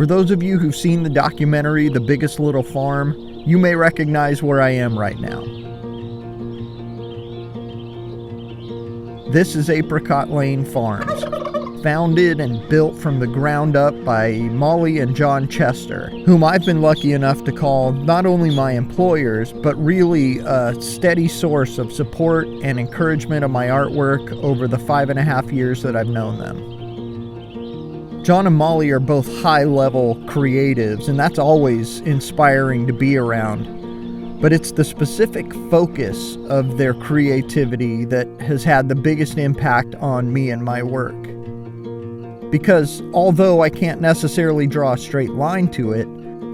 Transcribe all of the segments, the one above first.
For those of you who've seen the documentary, The Biggest Little Farm, you may recognize where I am right now. This is Apricot Lane Farms, founded and built from the ground up by Molly and John Chester, whom I've been lucky enough to call not only my employers, but really a steady source of support and encouragement of my artwork over the 5.5 years that I've known them. John and Molly are both high-level creatives, and that's always inspiring to be around. But it's the specific focus of their creativity that has had the biggest impact on me and my work. Because although I can't necessarily draw a straight line to it,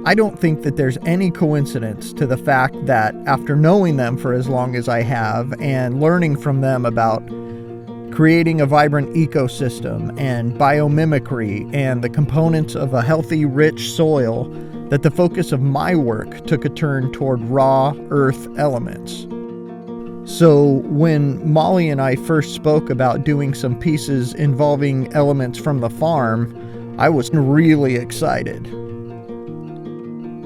I don't think that there's any coincidence to the fact that after knowing them for as long as I have and learning from them about creating a vibrant ecosystem and biomimicry and the components of a healthy, rich soil, that the focus of my work took a turn toward raw earth elements. So when Molly and I first spoke about doing some pieces involving elements from the farm, I was really excited.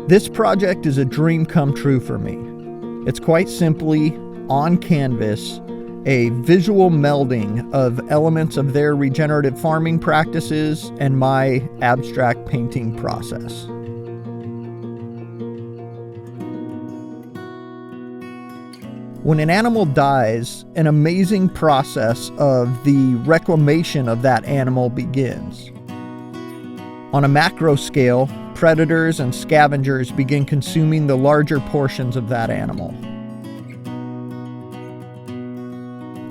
This project is a dream come true for me. It's quite simply, on canvas, a visual melding of elements of their regenerative farming practices and my abstract painting process. When an animal dies, an amazing process of the reclamation of that animal begins. On a macro scale, predators and scavengers begin consuming the larger portions of that animal.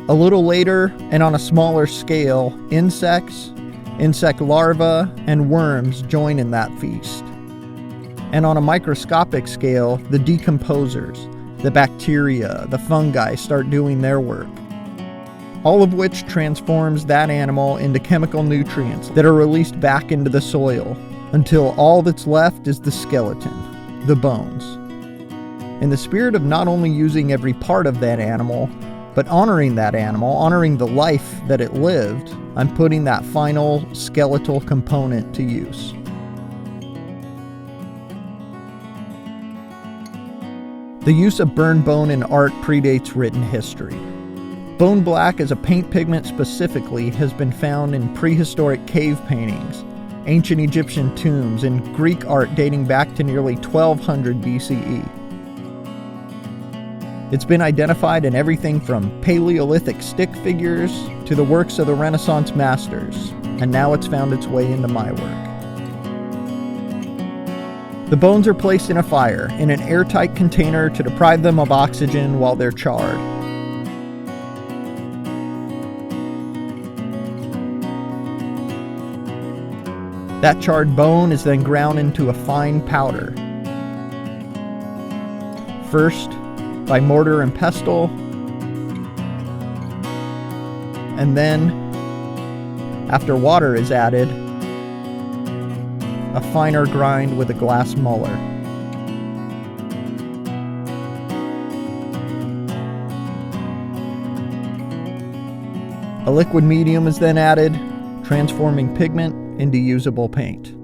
A little later, and on a smaller scale, insects, insect larvae, and worms join in that feast. And on a microscopic scale, the decomposers, the bacteria, the fungi start doing their work. All of which transforms that animal into chemical nutrients that are released back into the soil until all that's left is the skeleton, the bones. In the spirit of not only using every part of that animal, but honoring that animal, honoring the life that it lived, I'm putting that final skeletal component to use. The use of burned bone in art predates written history. Bone black as a paint pigment specifically has been found in prehistoric cave paintings, ancient Egyptian tombs, and Greek art dating back to nearly 1200 BCE. It's been identified in everything from Paleolithic stick figures to the works of the Renaissance masters, and now it's found its way into my work. The bones are placed in a fire, in an airtight container to deprive them of oxygen while they're charred. That charred bone is then ground into a fine powder. First, by mortar and pestle, and then, after water is added, a finer grind with a glass muller. A liquid medium is then added, transforming pigment into usable paint.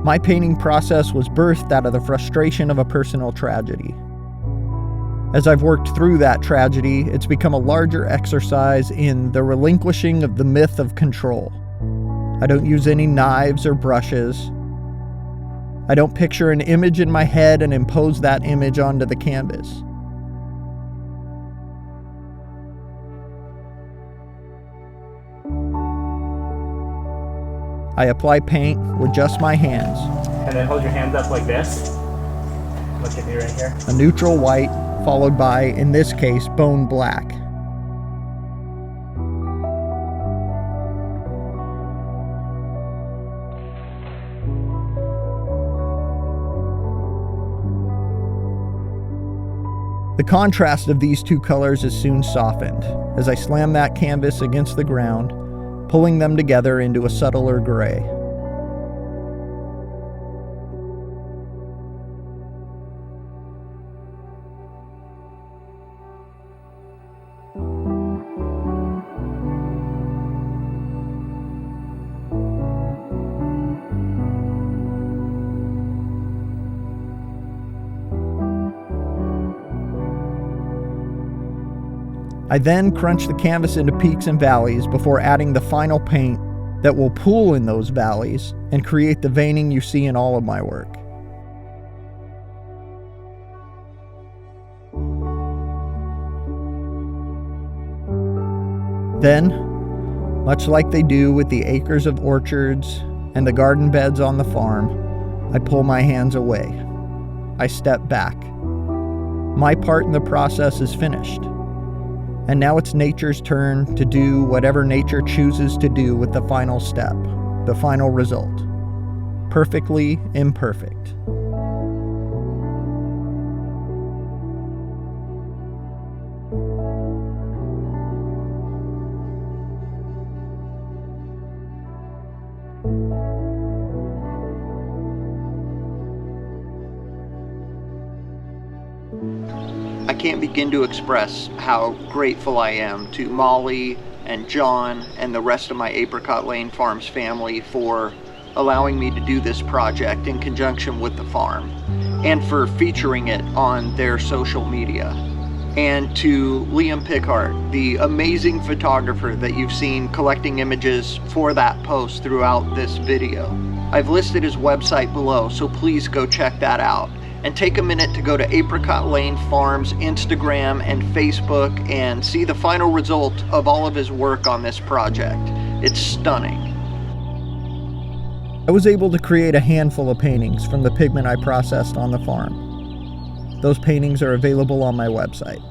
My painting process was birthed out of the frustration of a personal tragedy. As I've worked through that tragedy, it's become a larger exercise in the relinquishing of the myth of control. I don't use any knives or brushes. I don't picture an image in my head and impose that image onto the canvas. I apply paint with just my hands. And then hold your hands up like this. Look at me right here. A neutral white, followed by, in this case, bone black. The contrast of these two colors is soon softened as I slam that canvas against the ground, pulling them together into a subtler gray. I then crunch the canvas into peaks and valleys before adding the final paint that will pool in those valleys and create the veining you see in all of my work. Then, much like they do with the acres of orchards and the garden beds on the farm, I pull my hands away. I step back. My part in the process is finished. And now it's nature's turn to do whatever nature chooses to do with the final step, the final result. Perfectly imperfect. I can't begin to express how grateful I am to Molly and John and the rest of my Apricot Lane Farms family for allowing me to do this project in conjunction with the farm, and for featuring it on their social media. And to Liam Pickhart, the amazing photographer that you've seen collecting images for that post throughout this video. I've listed his website below, so please go check that out. And take a minute to go to Apricot Lane Farms Instagram and Facebook and see the final result of all of his work on this project. It's stunning. I was able to create a handful of paintings from the pigment I processed on the farm. Those paintings are available on my website.